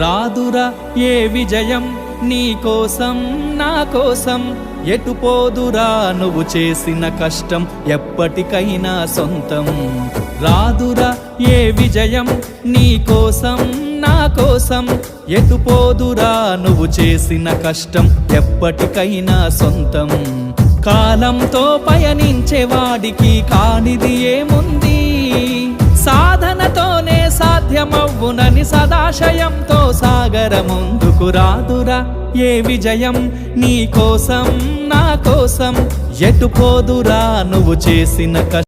రాదురా ఏ విజయం నీ కోసం నా కోసం, ఎటు పోదురా నువ్వు చేసిన కష్టం ఎప్పటికైనా సొంతం. రాదురా ఏ విజయం నీ కోసం నా కోసం, ఎటు పోదురా నువ్వు చేసిన కష్టం ఎప్పటికైనా సొంతం. కాలంతో పయనించే వాడికి కానిది ఏముంది, సాధనతోనే సాధ్యమవ్వునని సదాశయంతో సాగర ముందుకు. రాదురా ఏ విజయం నీ కోసం నా కోసం, ఎటు పోదురా నువ్వు చేసిన కష్టం